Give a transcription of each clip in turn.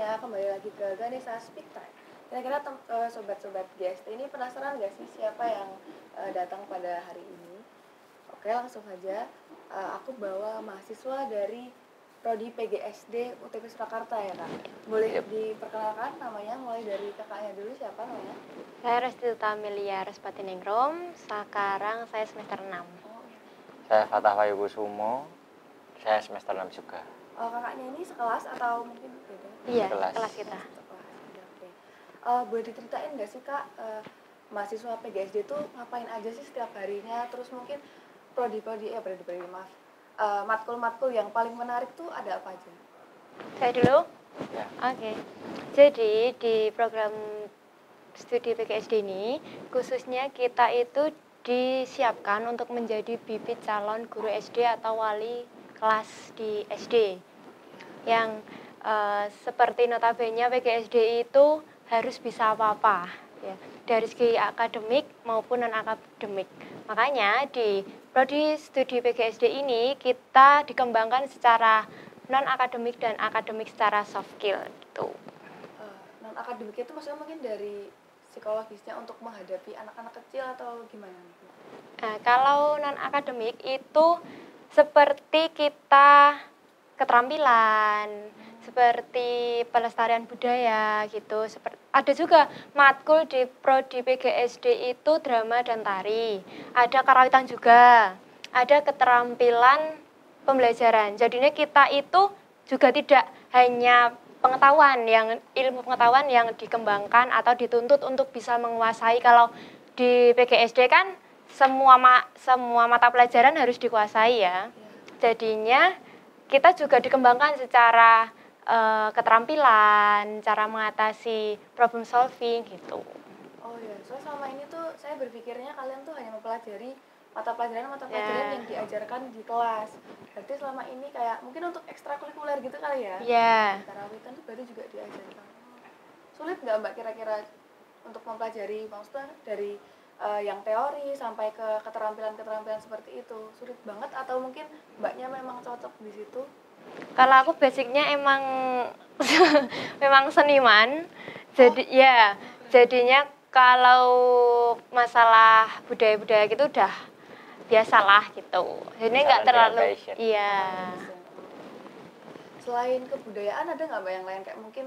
semuanya, kembali lagi ke Ganesha Speak Time. Kira-kira sobat-sobat GST ini penasaran gak sih siapa yang datang pada hari ini? Oke, langsung saja. Aku bawa mahasiswa dari Prodi PGSD UTP Surakarta ya Kak. Boleh diperkenalkan namanya, mulai dari kakaknya dulu, siapa namanya? Saya Restituta Amelia Respatiningrum, sekarang saya semester 6. Saya Fatah Wayukusumo, saya semester 6 juga. Kakaknya ini sekelas atau mungkin beda? Iya, Sekelas. kelas kita. Oke. Boleh diceritain nggak sih Kak, mahasiswa PGSD itu ngapain aja sih setiap harinya? Terus mungkin matkul-matkul yang paling menarik tuh ada apa aja? Saya dulu? Ya. Oke. Jadi di program studi PGSD ini, khususnya kita itu disiapkan untuk menjadi bibit calon guru SD atau wali kelas di SD. Yang seperti notabene PGSD itu harus bisa apa-apa, ya, dari segi akademik maupun non-akademik. Makanya di prodi studi PGSD ini kita dikembangkan secara non-akademik dan akademik secara soft skill gitu. Non-akademik itu maksudnya mungkin dari psikologisnya untuk menghadapi anak-anak kecil atau gimana? Kalau non-akademik itu seperti kita keterampilan, seperti pelestarian budaya gitu. Ada juga matkul di prodi PGSD itu drama dan tari. Ada karawitan juga. Ada keterampilan pembelajaran. Jadinya kita itu juga tidak hanya ilmu pengetahuan yang dikembangkan atau dituntut untuk bisa menguasai. Kalau di PGSD kan semua mata pelajaran harus dikuasai ya. Jadinya kita juga dikembangkan secara keterampilan, cara mengatasi problem solving gitu. Oh iya, soalnya selama ini tuh saya berpikirnya kalian tuh hanya mempelajari mata pelajaran yang diajarkan di kelas. Berarti selama ini kayak mungkin untuk ekstrakurikuler gitu kali ya? Iya. Karawitan tuh berarti juga diajarkan. Sulit nggak Mbak kira-kira untuk mempelajari, maksudnya dari yang teori sampai ke keterampilan-keterampilan seperti itu? Sulit banget atau mungkin Mbaknya memang cocok di situ? Kalau aku basicnya emang memang seniman. Jadi jadinya kalau masalah budaya-budaya gitu udah biasalah gitu. Jadi nggak terlalu Selain kebudayaan ada nggak Mbak yang lain kayak mungkin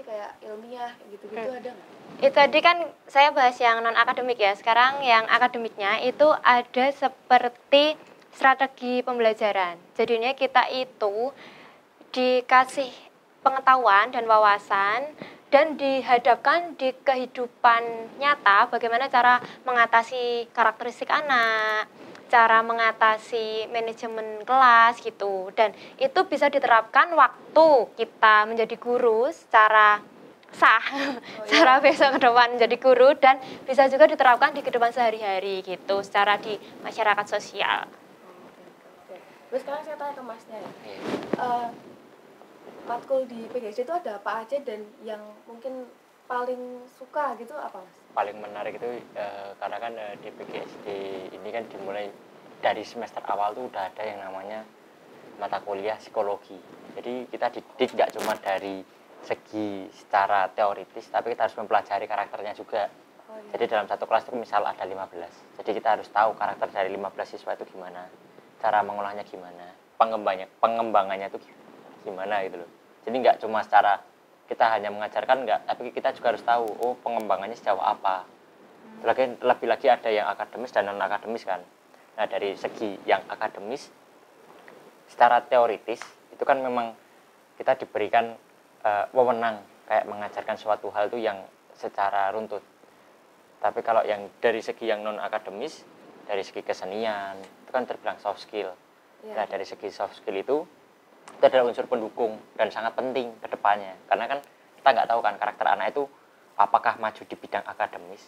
kayak ilmiah gitu-gitu ada nggak? Itu tadi kan saya bahas yang non akademik ya. Sekarang yang akademiknya itu ada seperti strategi pembelajaran. Jadinya kita itu dikasih pengetahuan dan wawasan dan dihadapkan di kehidupan nyata bagaimana cara mengatasi karakteristik anak, cara mengatasi manajemen kelas gitu. Dan itu bisa diterapkan waktu kita menjadi guru secara sah, secara besok ke depan menjadi guru, dan bisa juga diterapkan di kehidupan sehari-hari gitu, secara di masyarakat sosial. Terus sekarang saya tanya ke Masnya ya, matkul di PGSD itu ada apa aja dan yang mungkin paling suka gitu apa Mas? Paling menarik itu karena kan di PGSD ini kan dimulai dari semester awal tuh udah ada yang namanya mata kuliah psikologi. Jadi kita didik nggak cuma dari segi secara teoritis, tapi kita harus mempelajari karakternya juga. Jadi dalam satu kelas itu misal ada 15. Jadi kita harus tahu karakter dari 15 siswa itu gimana, cara mengolahnya gimana, pengembangannya itu gimana gitu loh. Jadi nggak cuma secara kita hanya mengajarkan nggak, tapi kita juga harus tahu pengembangannya sejauh apa. Lebih lagi ada yang akademis dan non akademis kan. Nah dari segi yang akademis, secara teoritis itu kan memang kita diberikan wewenang kayak mengajarkan suatu hal itu yang secara runtut. Tapi kalau yang dari segi yang non akademis, dari segi kesenian itu kan terbilang soft skill. Nah dari segi soft skill itu adalah unsur pendukung dan sangat penting ke depannya. Karena kan kita nggak tahu kan karakter anak itu apakah maju di bidang akademis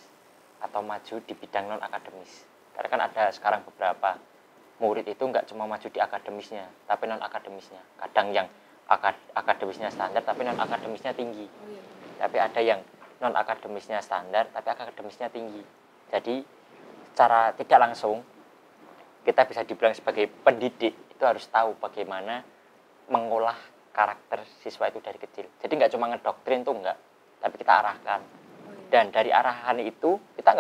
atau maju di bidang non akademis. Karena kan ada sekarang beberapa murid itu nggak cuma maju di akademisnya, tapi non akademisnya. Kadang yang akademisnya standar tapi non akademisnya tinggi. Tapi ada yang non akademisnya standar tapi akademisnya tinggi. Jadi secara tidak langsung kita bisa dibilang sebagai pendidik itu harus tahu bagaimana mengolah karakter siswa itu dari kecil. Jadi nggak cuma ngedoktrin tuh enggak, tapi kita arahkan. Dan dari arahan itu kita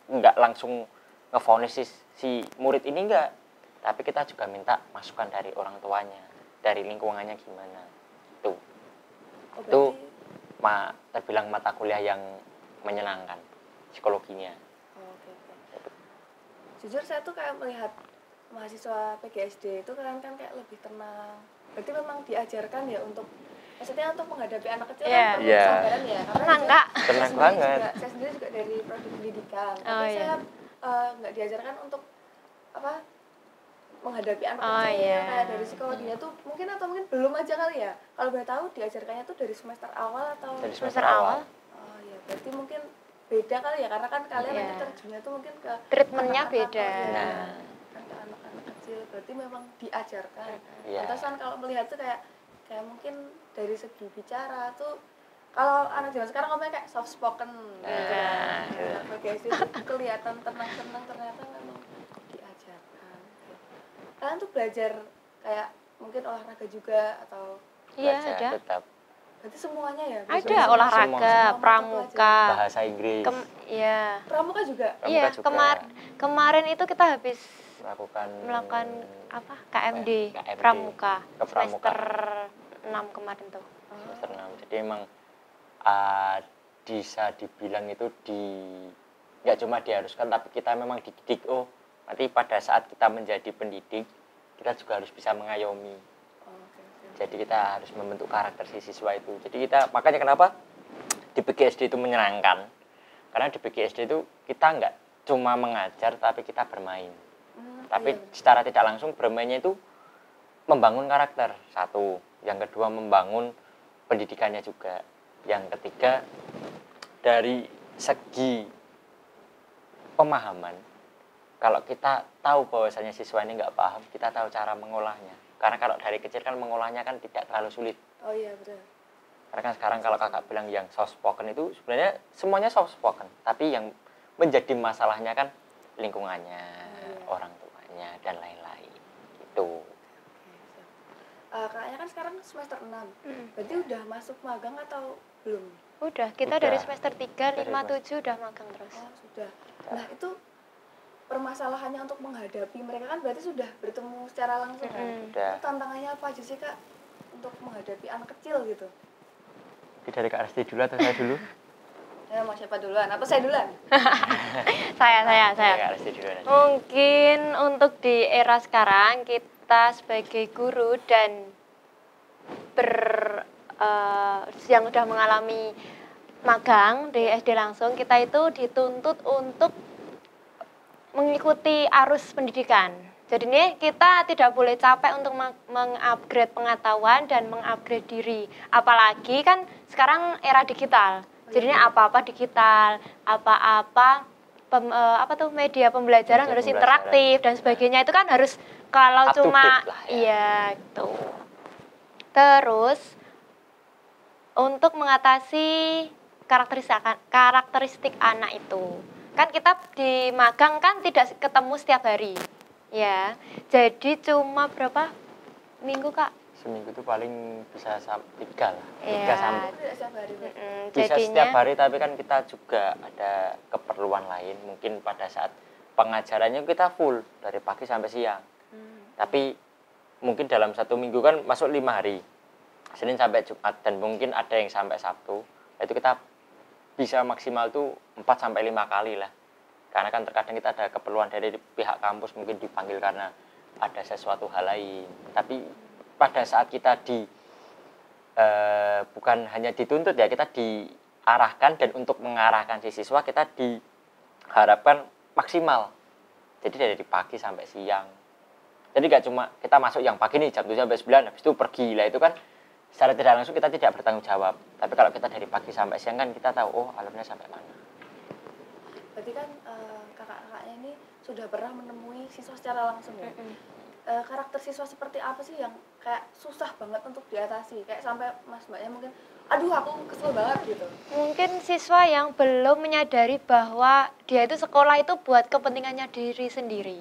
nggak langsung ngevonis si murid ini enggak, tapi kita juga minta masukan dari orang tuanya, dari lingkungannya gimana. Itu terbilang mata kuliah yang menyenangkan psikologinya. Oke. Jujur saya tuh kayak melihat mahasiswa PGSD itu kan kayak lebih tenang. Berarti memang diajarkan ya untuk maksudnya untuk menghadapi anak kecil kan perlu kesabaran ya. Tenang Kak. Tenang banget. Saya sendiri juga dari prodi pendidikan. Tapi saya nggak diajarkan untuk menghadapi anak kecil kayak dari psikologinya tuh mungkin belum aja kali ya. Kalau boleh tahu diajarkannya tuh dari semester awal atau dari semester awal. Oh iya, berarti mungkin beda kali ya karena kan kalian nanti terjunnya tuh mungkin ke treatmentnya beda. Kan ke anak-anak kecil berarti memang diajarkan. Iya. Terus kan kalau melihat tuh kayak mungkin dari segi bicara tuh kalau anak zaman sekarang ngomongnya kayak soft spoken gitu. Nah, guys itu kelihatan tenang-tenang ternyata memang diajarkan. Kalian tuh belajar kayak mungkin olahraga juga atau ada. Tetap. Berarti semuanya ya? Ada olahraga, pramuka, bahasa Inggris. Pramuka juga? Iya, kemarin itu kita habis melakukan KMD, pramuka. Semester 6 kemarin tuh. Semester 6. Jadi emang bisa dibilang itu nggak cuma diharuskan, tapi kita memang dididik. Nanti pada saat kita menjadi pendidik, kita juga harus bisa mengayomi. Jadi kita harus membentuk karakter si siswa itu. Jadi makanya kenapa di PGSD itu menyenangkan. Karena di PGSD itu kita nggak cuma mengajar, tapi kita bermain. Tapi secara tidak langsung bermainnya itu membangun karakter, satu. Yang kedua membangun pendidikannya juga. Yang ketiga dari segi pemahaman, kalau kita tahu bahwasanya siswa ini nggak paham, kita tahu cara mengolahnya. Karena kalau dari kecil kan mengolahnya kan tidak terlalu sulit. Oh iya betul. Karena kan sekarang kalau kakak bilang yang soft spoken itu sebenarnya semuanya soft spoken, tapi yang menjadi masalahnya kan lingkungannya, orang tuanya dan lain-lain. Gitu. Kakaknya kan sekarang semester 6. Berarti udah masuk magang atau belum? Udah, kita dari semester 3, 5, 7 udah magang terus. Oh, sudah. Nah, itu permasalahannya untuk menghadapi mereka kan berarti sudah bertemu secara langsung kan? Itu tantangannya apa aja sih Kak untuk menghadapi anak kecil gitu? Dari Kak Resti dulu atau saya dulu? Ya, mau siapa duluan? Apa saya duluan? Saya. Kak Resti duluan aja. Mungkin untuk di era sekarang kita sebagai guru dan yang udah mengalami magang di SD langsung, kita itu dituntut untuk mengikuti arus pendidikan. Jadi nih kita tidak boleh capek untuk mengupgrade pengetahuan dan mengupgrade diri. Apalagi kan sekarang era digital. Jadinya apa-apa digital, media pembelajaran harus interaktif dan sebagainya. Itu kan harus kalau cuma gitu. Terus untuk mengatasi karakteristik anak itu. Kan kita di magang kan tidak ketemu setiap hari. Ya. Jadi cuma berapa minggu, Kak? Seminggu itu paling bisa 3 lah. 3 Ya. sampai. Bisa Jadinya, setiap hari, tapi kan kita juga ada keperluan lain. Mungkin pada saat pengajarannya kita full dari pagi sampai siang. Tapi mungkin dalam 1 minggu kan masuk 5 hari. Senin sampai Jumat dan mungkin ada yang sampai Sabtu. Itu kita bisa maksimal tuh 4 sampai 5 kali lah. Karena kan terkadang kita ada keperluan dari pihak kampus, mungkin dipanggil karena ada sesuatu hal lain. Tapi pada saat kita bukan hanya dituntut ya, kita diarahkan, dan untuk mengarahkan si siswa kita diharapkan maksimal. Jadi dari pagi sampai siang. Jadi gak cuma kita masuk yang pagi nih jam 7 sampai 9, habis itu pergi lah, itu kan secara tidak langsung kita tidak bertanggung jawab. Tapi kalau kita dari pagi sampai siang kan kita tahu alurnya sampai mana. Berarti kan kakak-kakaknya ini sudah pernah menemui siswa secara langsung ya? Karakter siswa seperti apa sih yang kayak susah banget untuk diatasi? Kayak sampai mas mbaknya mungkin, aduh aku kesel banget gitu. mungkin siswa yang belum menyadari bahwa dia itu sekolah itu buat kepentingannya diri sendiri.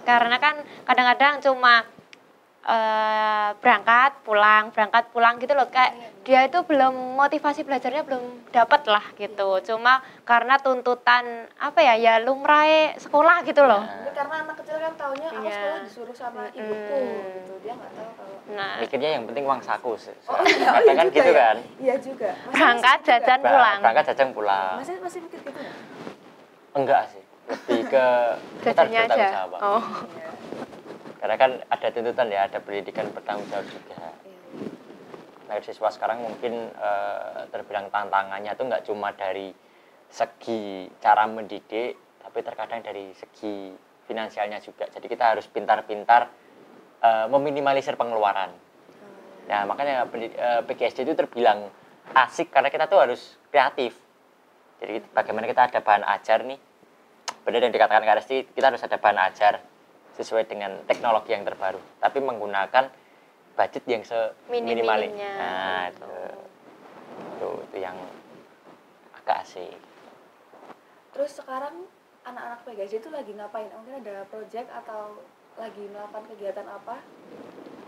Karena kan kadang-kadang cuma berangkat pulang gitu loh, kayak dia itu belum, motivasi belajarnya belum dapat lah gitu. Cuma karena tuntutan apa ya, ya lumrah sekolah gitu loh. Mungkin karena anak kecil kan taunya aku Iya. sekolah disuruh sama ibuku gitu, dia nggak tahu kalau Nah, Mikirnya yang penting uang saku. oh iya, Kadang kan juga gitu ya? kan. Iya juga. Masih berangkat juga? jajan pulang. Berangkat jajan pulang. Masih mikir gitu nggak? Enggak sih. Lebih ke kita harus Jajannya bertanggung aja. jawab. Oh. Iya. Karena kan ada tuntutan ya, ada pendidikan bertanggung jawab juga. Iya. Nah, siswa sekarang mungkin terbilang tantangannya tuh nggak cuma dari segi cara mendidik, tapi terkadang dari segi finansialnya juga. Jadi kita harus pintar-pintar meminimalisir pengeluaran. Nah, makanya PGSD itu terbilang asik karena kita tuh harus kreatif. Jadi bagaimana kita ada bahan ajar nih, benar yang dikatakan Kak Resti, kita harus ada bahan ajar sesuai dengan teknologi yang terbaru, tapi menggunakan budget yang seminimalis. Minim-minimnya. Nah, itu yang agak asik. Terus sekarang anak-anak PGSD itu lagi ngapain? Mungkin ada project atau lagi melakukan kegiatan apa?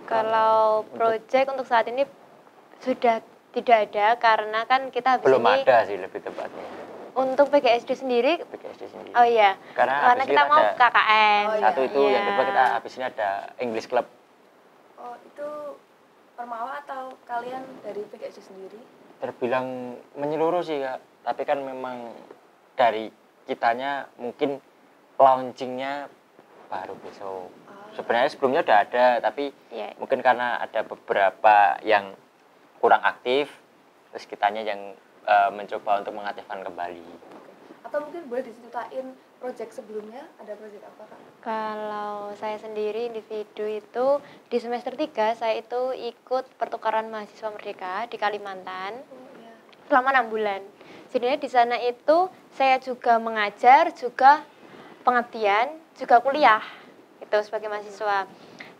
Kalau proyek untuk saat ini sudah tidak ada karena kan kita habis Belum ini ada sih lebih tepatnya. untuk PGSD sendiri. PGSD sendiri. Oh iya, Karena karena habis kita ini mau ada KKN. Oh, iya. Satu itu, Iya. yang kedua kita habis ini ada English Club. Oh, itu Permawa atau kalian dari PGSD sendiri? Terbilang menyeluruh sih Kak, tapi kan memang dari kitanya mungkin launchingnya baru besok. Sebenarnya sebelumnya udah ada, tapi Iya. mungkin karena ada beberapa yang kurang aktif, terus kitanya yang mencoba untuk mengaktifkan kembali. Atau mungkin boleh diceritain project sebelumnya, ada project apa Kak? Kalau saya sendiri individu itu di semester 3 saya itu ikut pertukaran mahasiswa merdeka di Kalimantan Oh iya. selama 6 bulan. Jadinya di sana itu saya juga mengajar, juga pengabdian, juga kuliah itu sebagai mahasiswa.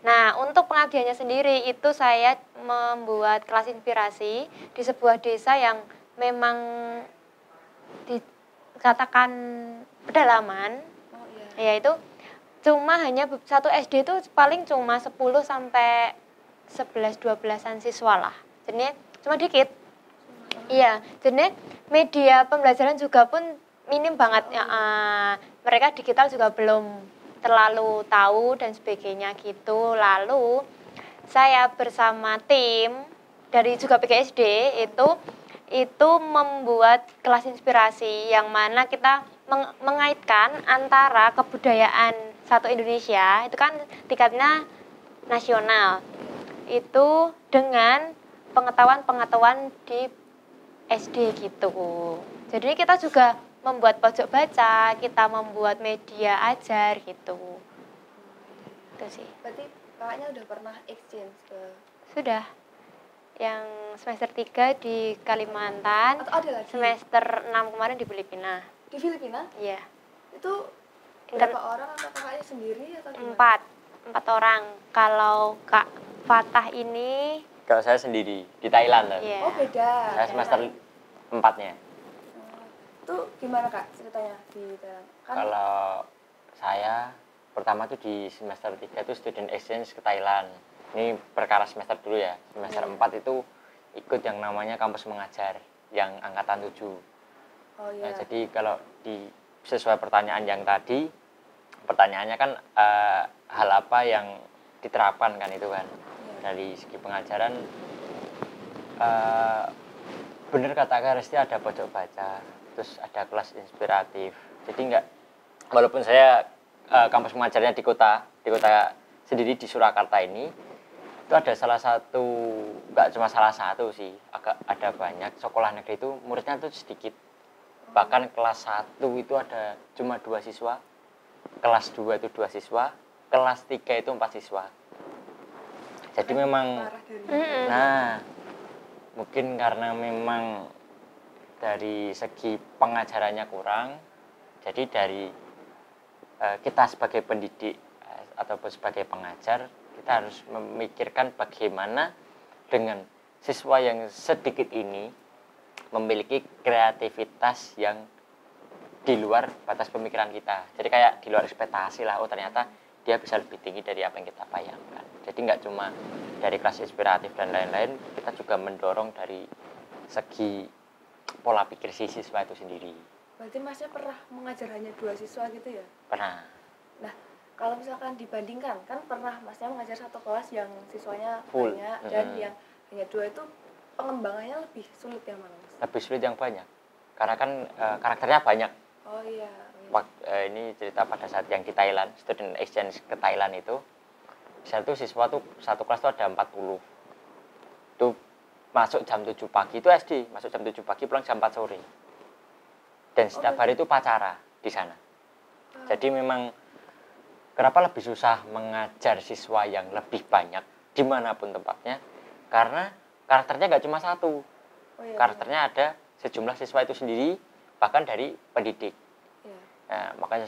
Nah, untuk pengabdiannya sendiri itu saya membuat kelas inspirasi di sebuah desa yang memang dikatakan pedalaman, Oh iya. yaitu cuma hanya satu SD itu paling cuma 10 sampai 11 12-an siswa lah. Jadi cuma dikit. Iya, jadi media pembelajaran juga pun minim banget. Ya, mereka digital juga belum terlalu tahu dan sebagainya gitu. Lalu saya bersama tim dari juga PGSD itu membuat kelas inspirasi yang mana kita mengaitkan antara kebudayaan satu Indonesia itu kan tingkatnya nasional itu dengan pengetahuan di SD gitu. Jadi kita juga membuat pojok baca, kita membuat media ajar gitu. Itu sih. Berarti kakaknya udah pernah exchange ke Sudah. Yang semester 3 di Kalimantan, atau ada lagi semester 6 kemarin di Filipina. di Filipina? Iya. Itu berapa orang atau kakaknya sendiri atau gimana? Empat orang. Kalau Kak Fatah ini, Kalau saya sendiri di Thailand loh. iya. Oh beda. Saya semester 4-nya. Itu gimana Kak ceritanya di Thailand? Kan Kalau saya pertama tuh di semester 3 itu student exchange ke Thailand. Ini perkara semester dulu ya. Semester 4 itu ikut yang namanya kampus mengajar yang angkatan 7. oh Nah, iya. jadi kalau sesuai pertanyaan yang tadi, pertanyaannya kan hal apa yang diterapkan kan itu kan. Dari segi pengajaran bener kata Kak Resti, ada pojok baca, terus ada kelas inspiratif. Jadi enggak, walaupun saya kampus mengajarnya di kota sendiri di Surakarta ini, itu ada salah satu, enggak cuma salah satu sih, ada banyak sekolah negeri itu muridnya tuh sedikit. Bahkan kelas 1 itu ada cuma 2 siswa, kelas 2 itu 2 siswa, kelas 3 itu 4 siswa. Jadi memang, Parah dari nah mungkin karena memang dari segi pengajarannya kurang, jadi dari kita sebagai pendidik ataupun sebagai pengajar, kita harus memikirkan bagaimana dengan siswa yang sedikit ini memiliki kreativitas yang di luar batas pemikiran kita. Jadi kayak di luar ekspektasi lah, oh ternyata dia bisa lebih tinggi dari apa yang kita bayangkan. Jadi nggak cuma dari kelas inspiratif dan lain-lain, kita juga mendorong dari segi pola pikir si siswa itu sendiri. Berarti Masnya pernah mengajar hanya 2 siswa gitu ya? Pernah. Nah, kalau misalkan dibandingkan, kan pernah Masnya mengajar satu kelas yang siswanya Full. banyak dan yang hanya 2 itu pengembangannya lebih sulit yang mana, Mas? Lebih sulit yang banyak. Karena kan karakternya banyak. Oh iya. Ini cerita pada saat yang di Thailand, student exchange ke Thailand itu. Di sana tuh siswa tuh satu kelas tuh ada 40. Itu masuk jam 7 pagi, itu SD, masuk jam 7 pagi pulang jam 4 sore. Dan setiap hari itu upacara di sana. Jadi memang kenapa lebih susah mengajar siswa yang lebih banyak dimanapun tempatnya, karena karakternya nggak cuma satu. Karakternya ada sejumlah siswa itu sendiri, bahkan dari pendidik. Nah, makanya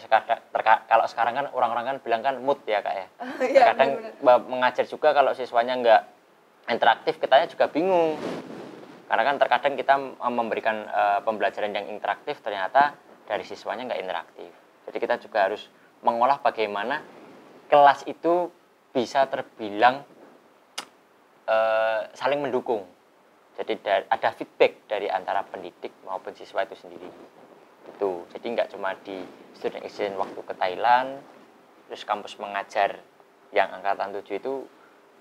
kalau sekarang kan orang-orang kan bilang kan mood ya Kak ya. Kadang mengajar juga kalau siswanya nggak interaktif, kitanya juga bingung. Karena kan terkadang kita memberikan pembelajaran yang interaktif, ternyata dari siswanya nggak interaktif. Jadi kita juga harus mengolah bagaimana kelas itu bisa terbilang saling mendukung. Jadi ada feedback dari antara pendidik maupun siswa itu sendiri. Itu. Jadi nggak cuma di student exchange waktu ke Thailand, terus kampus mengajar yang angkatan 7 itu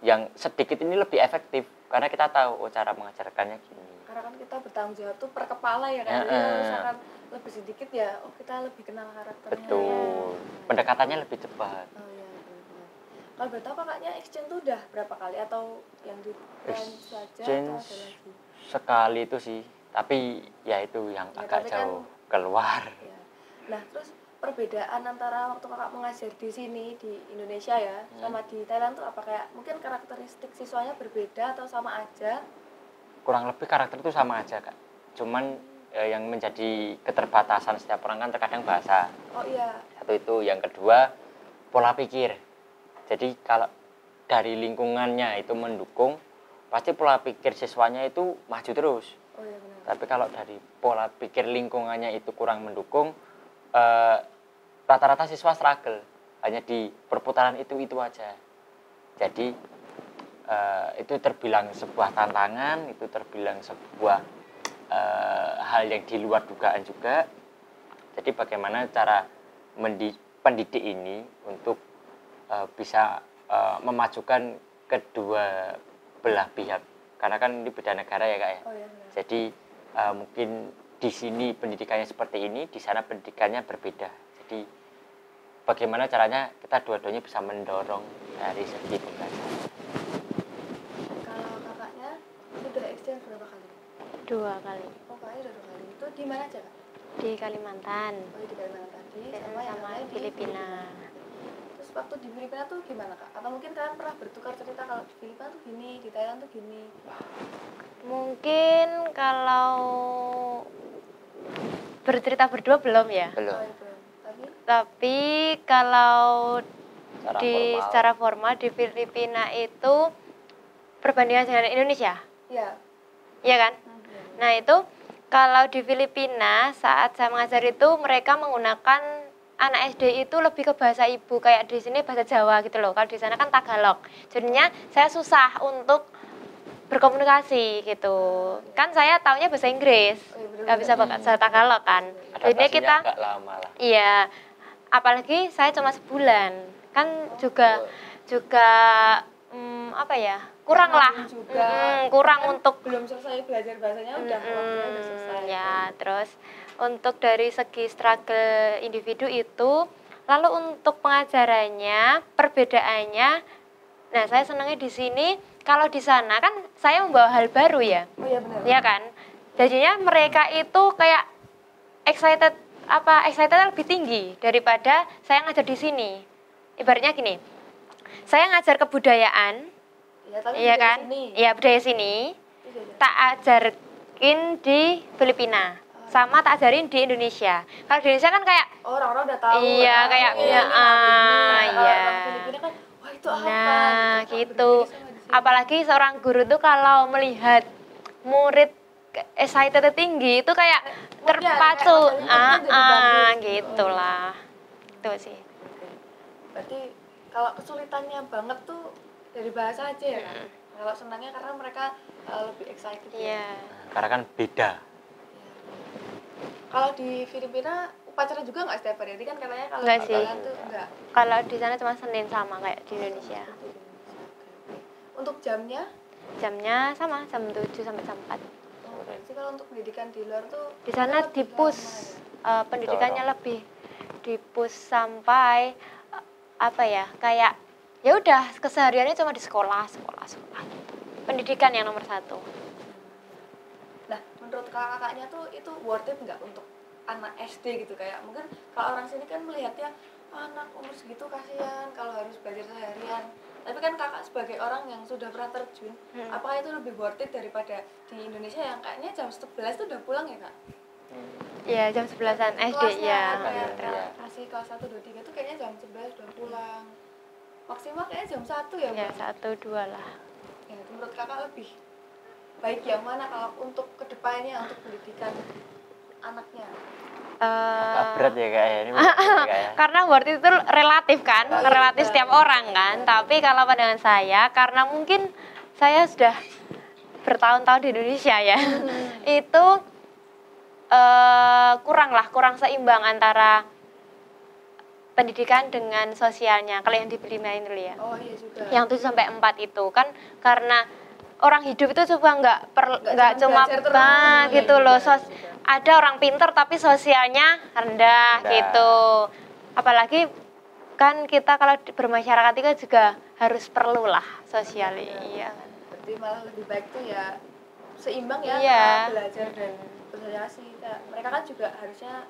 yang sedikit ini lebih efektif karena kita tahu cara mengajarkannya gini. Karena kan kita bertanggung jawab tuh per kepala ya kan. Jadi misalkan lebih sedikit ya, kita lebih kenal karakternya. Betul. Pendekatannya lebih cepat. Oh iya, benar. Kalau boleh tahu kakaknya exchange tuh udah berapa kali atau yang di saja atau ada lagi? Sekali itu sih, tapi ya itu yang agak jauh keluar. Ya. Nah, terus perbedaan antara waktu kakak mengajar di sini di Indonesia ya sama di Thailand tuh apa, kayak mungkin karakteristik siswanya berbeda atau sama aja? Kurang lebih karakter itu sama aja Kak. Cuman yang menjadi keterbatasan setiap orang kan terkadang bahasa. Oh iya. Satu itu, yang kedua pola pikir. Jadi kalau dari lingkungannya itu mendukung, pasti pola pikir siswanya itu maju terus. Oh iya benar. Tapi kalau dari pola pikir lingkungannya itu kurang mendukung, rata-rata siswa struggle, hanya di perputaran itu aja. Jadi itu terbilang sebuah tantangan, itu terbilang sebuah hal yang di luar dugaan juga. Jadi bagaimana cara pendidik ini untuk bisa memajukan kedua belah pihak, karena kan ini beda negara ya Kak ya. Oh iya, Jadi mungkin di sini pendidikannya seperti ini, di sana pendidikannya berbeda. Jadi bagaimana caranya kita dua-duanya bisa mendorong dari segi pembelajaran. Kalau kakaknya sudah exchange berapa kali? 2 kali. Oh, kakaknya udah 2 kali. Itu di mana aja Kak? Di Kalimantan. Oh, di Kalimantan tadi Sama di Filipina. Terus waktu di Filipina tuh gimana Kak? Atau mungkin kalian pernah bertukar cerita kalau di Filipina tuh gini, di Thailand tuh gini? Mungkin kalau bercerita berdua belum ya. Belum. Oh, itu. Tapi kalau Secara secara formal di Filipina itu perbandingan dengan Indonesia. Iya. Iya kan? Nah, itu kalau di Filipina saat saya mengajar itu mereka menggunakan anak SD itu lebih ke bahasa ibu, kayak di sini bahasa Jawa gitu loh. Kalau di sana kan Tagalog. Jadinya saya susah untuk berkomunikasi gitu. Kan saya taunya bahasa Inggris. Nggak bisa bahasa Tagalog kan. Jadinya kita agak lama lah. Iya. Apalagi saya cuma sebulan. Kan juga apa ya? Kurang lah. Kurang kan untuk belum selesai belajar bahasanya udah waktunya udah selesai. Ya, terus untuk dari segi struggle individu itu, lalu untuk pengajarannya, perbedaannya, nah saya senangnya di sini, kalau di sana kan saya membawa hal baru ya. Oh iya benar. Iya kan? Jadinya mereka itu kayak excited lebih tinggi daripada saya ngajar di sini. Ibaratnya gini, saya ngajar kebudayaan, ya, tapi iya kan? Sini. Iya, budaya sini. Tak ajarin di Filipina, sama tak ajarin di Indonesia. Kalau di Indonesia kan kayak orang-orang udah tahu. iya, kayak iya. Filipina kan, wah itu apa? Nah, gitu. Apalagi seorang guru tuh kalau melihat murid excited tinggi itu kayak terpacu. Gitulah. Itu sih. Berarti kalau kesulitannya banget tuh dari bahasa aja ya kan. Kalau senangnya karena mereka lebih excited Iya. Karena kan beda. Ya. Kalau di Filipina upacara juga nggak setiap hari? Jadi kan katanya kalau Nggak di sih. Thailand tuh enggak. Kalau di sana cuma Senin sama kayak di Indonesia. Untuk jamnya? Jamnya sama, jam 7 sampai jam 4. Jadi kalau untuk pendidikan di luar tuh Di sana lebih dipus lama ya? pendidikannya lebih dipus sampai apa ya? Kayak ya udah kesehariannya cuma di sekolah gitu. Pendidikan yang nomor 1. Nah, menurut kakaknya tuh itu worth it nggak untuk anak SD gitu? Kayak mungkin kalau orang sini kan melihatnya anak umur segitu kasihan kalau harus belajar seharian. Tapi kan kakak sebagai orang yang sudah pernah terjun, apakah itu lebih worth it daripada di Indonesia yang kayaknya jam 11 tuh udah pulang ya kak? Iya, jam 11-an SD Kelasnya ya. kayak masih kelas 1, 2, 3 tuh kayaknya jam 11 udah pulang. Maksimal kayaknya jam 1 ya? Ya, Mbak? 1-2 lah. Ya, menurut kakak lebih baik yang mana kalau untuk kedepannya untuk pendidikan anaknya? Agak berat ya kak ya ini. Karena worth it itu relatif kan, relatif setiap orang kan. Tapi kalau pandangan saya, karena mungkin saya sudah bertahun-tahun di Indonesia ya, itu kurang seimbang antara pendidikan dengan sosialnya. Kalau yang di Filipina ini ya, Oh iya juga. yang 7 sampai 4 itu kan karena orang hidup itu coba nggak cuma belajar terus, gitu ya, loh. juga. Ada orang pinter tapi sosialnya rendah gitu. Apalagi kan kita kalau bermasyarakat itu juga harus perlu lah sosial. Iya. Berarti malah lebih baik tuh ya seimbang ya Iya. antara belajar dan bersosialisasi. Mereka kan juga harusnya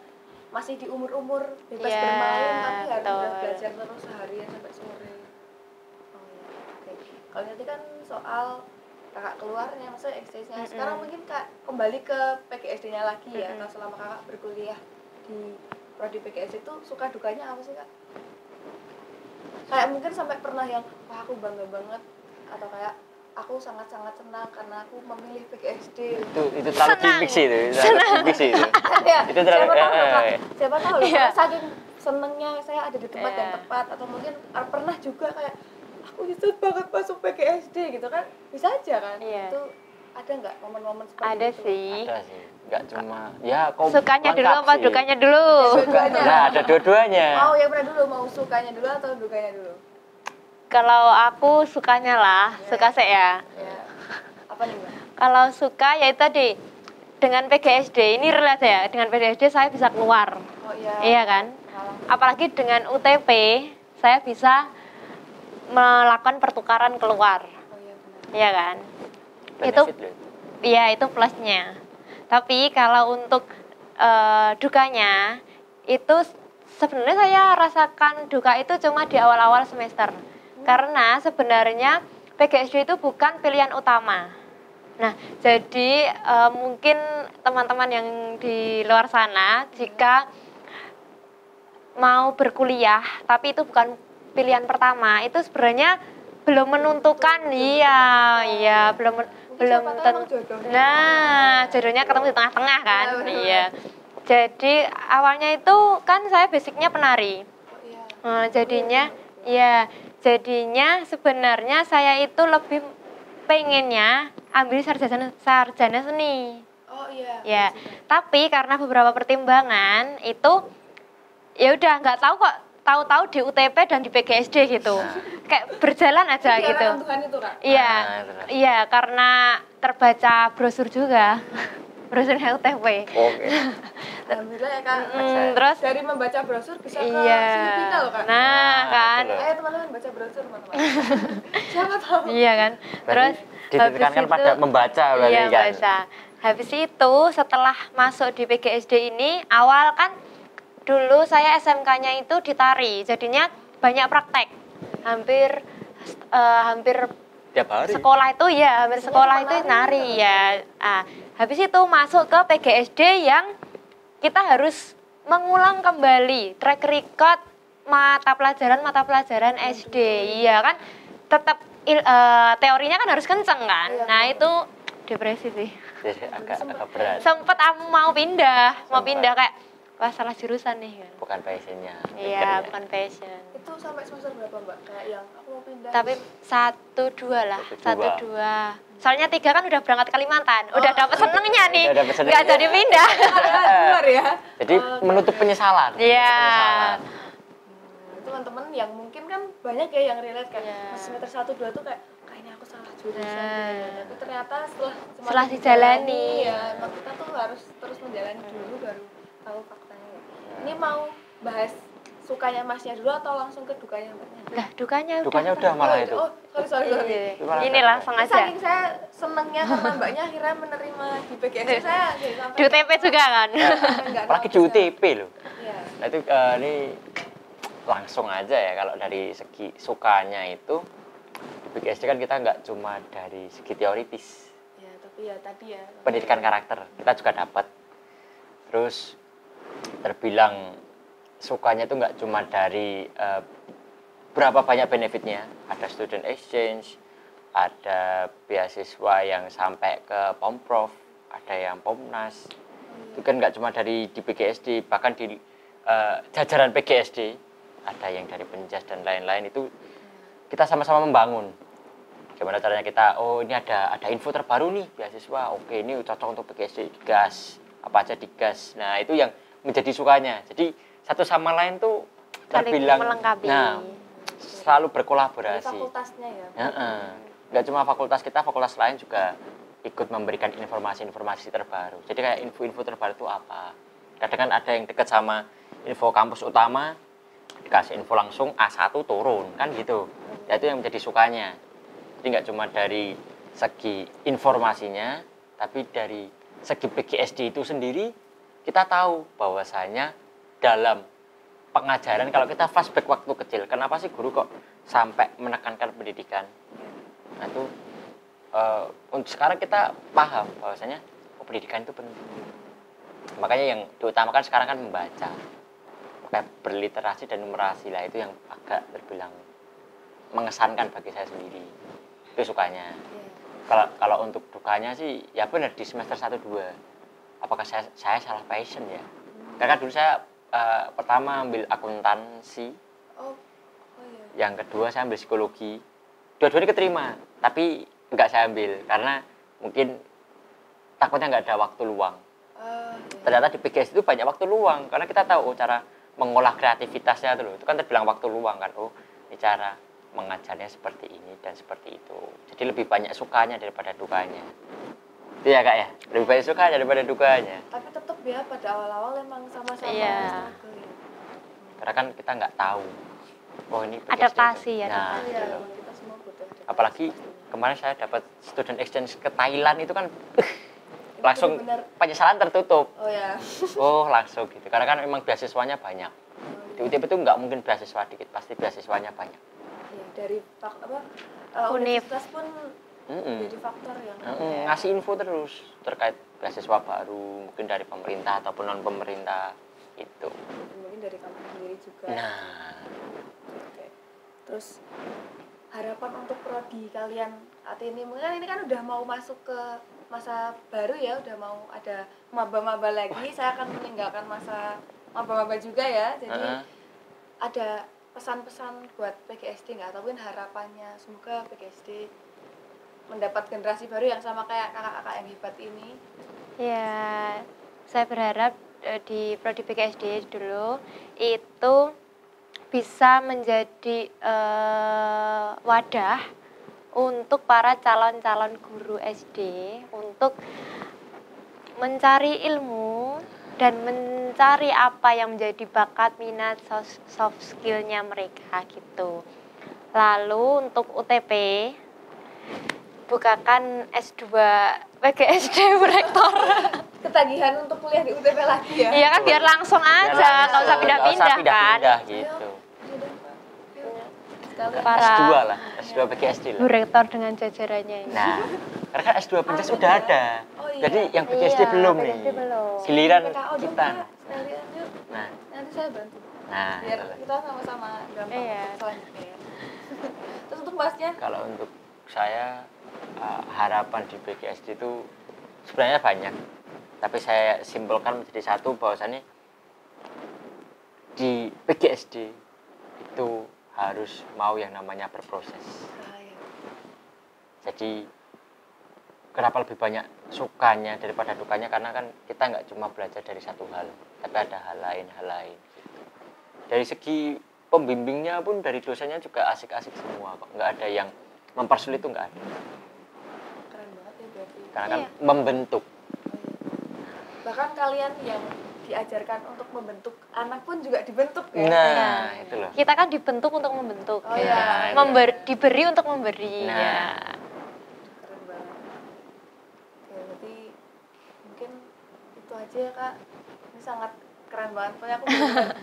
masih di umur-umur bebas Iya, bermain tapi harus betul. belajar terus seharian sampai sore. Oh iya. Oke. Kalau nanti kan soal kakak keluarnya, maksudnya exchange-nya. Sekarang mungkin kak kembali ke PGSD-nya lagi ya. Kalau selama kakak berkuliah di prodi PGSD itu suka dukanya apa sih kak? Kayak mungkin sampai pernah yang wah aku bangga banget atau kayak aku sangat-sangat senang karena aku memilih PGSD. Itu terlalu gimmick sih itu. Terlalu gimmick sih itu. Ya, Itu terlalu siapa tahu loh, Iya. karena saking senengnya saya ada di tempat yang tepat atau mungkin pernah juga kayak aku nyesel banget masuk PGSD gitu kan, bisa aja kan. Iya. Itu ada nggak momen-momen seperti Ada itu? sih. Ada sih. Enggak cuma ya kok Sukanya dulu lengkap apa sih. dukanya dulu? Dua-duanya. Nah, ada dua-duanya. Mau yang pernah dulu, mau sukanya dulu atau dukanya dulu? Kalau aku sukanya lah, suka sih ya. Ya. Apa nih mbak? Kalau suka ya itu tadi dengan PGSD ini relate ya. Dengan PGSD saya bisa keluar. Oh iya. Iya kan? Malah. Apalagi dengan UTP saya bisa melakukan pertukaran keluar. Oh iya benar. Iya kan? Itu Benefit loh. iya itu plusnya. Tapi kalau untuk dukanya itu sebenarnya saya rasakan duka itu cuma di awal-awal semester. Karena sebenarnya PGSD itu bukan pilihan utama. Nah, jadi mungkin teman-teman yang di luar sana jika mau berkuliah tapi itu bukan pilihan pertama, itu sebenarnya belum menentukan. Iya, belum siapa tahu tentu. emang jodohnya. Nah, jodohnya ketemu di tengah-tengah kan. Iya. Jadi awalnya itu kan saya basicnya penari. Oh iya. Jadinya sebenarnya saya itu lebih pengennya ambil sarjana seni. Oh iya. Ya, tapi karena beberapa pertimbangan itu ya udah nggak tahu kok, tahu-tahu di UTP dan di PGSD gitu. Kayak berjalan aja Itu gitu. Tuhan itu kak. Iya. Nah, Iya, karena terbaca brosur juga. Brosurnya UTP. Oke. Alhamdulillah ya kak. Terus Dari membaca brosur bisa ke iya. Filipina loh kak. Nah, kan. itu loh. Ayo teman-teman baca brosur teman-teman. Siapa tahu. Iya kan. Terus Ditekankan pada membaca berarti iya, kan. baca. Habis itu setelah masuk di PGSD ini, awal kan dulu saya SMK-nya itu di tari, jadinya banyak praktek. Hampir Tiap hari. sekolah itu ya, hampir sekolah itu nari ya. Habis itu masuk ke PGSD yang kita harus mengulang kembali track record mata pelajaran SD. Iya kan, tetap teorinya kan harus kenceng kan. Nah itu depresi sih. Jadi agak berat. Sempet aku mau pindah kayak wah salah jurusan nih kan. Bukan passionnya. Iya, bukan passion. Itu sampai semester berapa Mbak? Kayak yang aku mau pindah. Tapi 1-2 lah, 1-2. 1-2. Soalnya 3 kan udah berangkat Kalimantan, udah dapet senengnya nih, Udah dapet senengnya. nggak jadi pindah. Keluar ya. Jadi menutup penyesalan. Iya. Penyesalan. Teman-teman yang mungkin kan banyak ya yang relate kayak Iya. pas semester 1-2 tuh kayak kayaknya aku salah jurusan Nah. deh. Tapi ternyata setelah Setelah semakin dijalani. ya emang kita tuh harus terus menjalani dulu baru tahu faktanya ya. Ini mau bahas sukanya Masnya dulu atau langsung ke dukanya Mbaknya? Nah, dukanya Udah malah itu. Oh, sorry. Iya. Gimana? Ini langsung aja. Saking saya senengnya sama Mbaknya akhirnya menerima di PGSD saya jadi sampai Di UTP juga kan. nggak Apalagi tahu di bisa. UTP loh. Iya. Nah itu ini langsung aja ya kalau dari segi sukanya itu di PGSD kan kita nggak cuma dari segi teoritis, Ya, tapi ya tadi ya. pendidikan karakter kita juga dapat. Terus terbilang sukanya itu nggak cuma dari berapa banyak benefitnya, ada student exchange, ada beasiswa yang sampai ke Pomprov, ada yang Pomnas. Itu kan nggak cuma dari di PGSD, bahkan di jajaran PGSD ada yang dari Penjas dan lain-lain. Itu kita sama-sama membangun. Gimana caranya kita, oh ini ada info terbaru nih beasiswa, oke ini cocok untuk PGSD, digas, apa aja digas. Nah itu yang menjadi sukanya. Jadi satu sama lain tuh Saling terbilang, melengkapi. nah selalu Dari berkolaborasi. fakultasnya ya. Nggak cuma fakultas kita, fakultas lain juga ikut memberikan informasi-informasi terbaru. Jadi kayak info-info terbaru itu apa. Kadang kan ada yang dekat sama info kampus utama, dikasih info langsung A1 turun, kan gitu. Ya itu yang menjadi sukanya. Jadi nggak cuma dari segi informasinya, tapi dari segi PGSD itu sendiri, kita tahu bahwasanya dalam pengajaran, kalau kita flashback waktu kecil, kenapa sih guru kok sampai menekankan pendidikan? Nah itu untuk sekarang kita paham bahwasanya pendidikan itu penting. Makanya yang diutamakan sekarang kan membaca, kayak berliterasi dan numerasi lah, itu yang agak terbilang mengesankan bagi saya sendiri. Itu sukanya. Kalau untuk dukanya sih ya benar di semester 1-2. Apakah saya salah passion ya? Karena dulu saya pertama ambil akuntansi, Oh iya. yang kedua saya ambil psikologi. Dua-duanya keterima, tapi nggak saya ambil karena mungkin takutnya nggak ada waktu luang. Iya. Ternyata di PGS itu banyak waktu luang karena kita tahu cara mengolah kreativitasnya itu kan terbilang waktu luang kan. Oh, ini cara mengajarnya seperti ini dan seperti itu. Jadi lebih banyak sukanya daripada dukanya. Itu ya Kak ya, lebih banyak sukanya daripada dukanya. Tapi tetap ya pada awal-awal emang sama-sama Iya. struggle ya. Karena kan kita nggak tahu. Oh ini PGSD. Adaptasi ya, Nah, Iya, gitu loh. emang kita semua butuh adaptasi. Apalagi kemarin saya dapat student exchange ke Thailand itu kan langsung benar-benar- penyesalan tertutup. Oh ya. Oh langsung gitu, karena kan memang beasiswanya banyak. Di UTP itu nggak mungkin beasiswa dikit, pasti beasiswanya banyak. Iya, dari Univ. universitas pun jadi faktor yang Ngasih info terus terkait beasiswa baru, mungkin dari pemerintah ataupun non pemerintah itu. mungkin dari kampus sendiri juga. Nah, Oke. Terus harapan untuk prodi kalian saat ini, mungkin kan ini kan udah mau masuk ke masa baru ya, udah mau ada maba-maba lagi. Saya akan meninggalkan masa maba-maba juga ya. Jadi ada pesan-pesan buat PGSD nggak? Atau mungkin harapannya semoga PGSD mendapat generasi baru yang sama kayak kakak-kakak yang hebat ini. Ya, saya berharap di prodi PGSD dulu itu bisa menjadi wadah untuk para calon-calon guru SD untuk mencari ilmu dan mencari apa yang menjadi bakat, minat, soft skill-nya mereka gitu. Lalu untuk UTP bukakan S2 PGSD Bu Rektor. Ketagihan untuk kuliah di UTP lagi ya. Iya kan biar langsung aja, nggak usah pindah-pindah kan. gitu. Ayo dong, Pak. Yuk. Sekali. Para S2 lah, S2 PGSD Bu lah. Rektor dengan jajarannya ini. Nah, karena kan S2 Penjas udah ada. Oh, iya. Jadi yang PGSD Iya, belum PGSD nih. belum. Giliran PKO dong, kita. Pak. Sekalian yuk. Nah, Nanti saya bantu. nah. Biar itulah. kita sama-sama gampang Iya. selanjutnya ya. Terus untuk Masnya? Kalau untuk saya harapan di PGSD itu sebenarnya banyak, tapi saya simpulkan menjadi satu bahwasannya di PGSD itu harus mau yang namanya berproses. Iya. Jadi kenapa lebih banyak sukanya daripada dukanya, karena kan kita nggak cuma belajar dari satu hal, tapi ada hal lain gitu. Dari segi pembimbingnya pun, dari dosennya juga asik-asik semua kok, nggak ada yang mempersulit, itu nggak ada, Keren banget ya berarti. karena kan Iya. membentuk. Bahkan kalian yang diajarkan untuk membentuk anak pun juga dibentuk ya. Nah, itu loh. Kita kan dibentuk untuk membentuk. Oh iya. Diberi untuk memberi. Nah. Ya. Keren banget. Oke, berarti mungkin itu aja ya Kak. Ini sangat keren banget. Pokoknya aku bener-bener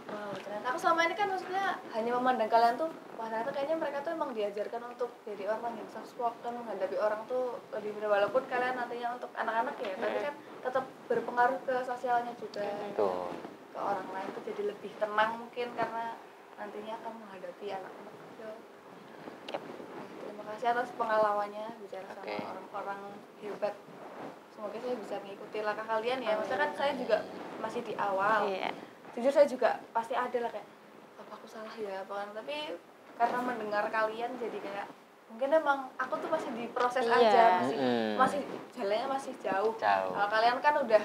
wow, ternyata aku selama ini kan maksudnya hanya memandang kalian tuh, wah ternyata kayaknya mereka tuh emang diajarkan untuk jadi orang yang soft spoken, menghadapi orang tuh lebih benar, walaupun kalian nantinya untuk anak-anak ya, tapi kan tetap berpengaruh ke sosialnya juga, Tuh. ke orang lain tuh jadi lebih tenang mungkin karena nantinya akan menghadapi anak-anak juga. Terima kasih atas pengalamannya bicara sama Oke. orang-orang hebat. Semoga saya bisa mengikuti langkah kalian ya. Maksudnya kan saya juga masih di awal. Iya. Jujur saya juga pasti ada lah kayak apa aku salah ya apa kan, tapi karena mendengar kalian jadi kayak mungkin emang aku tuh masih diproses Iya. aja, Mm-mm. masih jalannya masih jauh. Jauh. Kalau kalian kan udah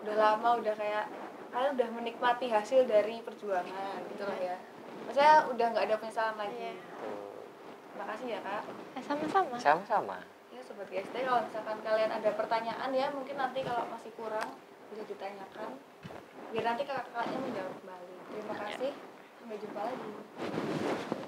lama, udah kayak kalian udah menikmati hasil dari perjuangan gitu loh ya. Maksudnya udah nggak ada penyesalan lagi. Iya. Terima kasih ya Kak. Sama-sama. Sama-sama. Ya Sobat GST, kalau misalkan kalian ada pertanyaan ya mungkin nanti kalau masih kurang bisa ditanyakan biar nanti kakak-kakaknya menjawab kembali. Terima kasih, sampai jumpa lagi.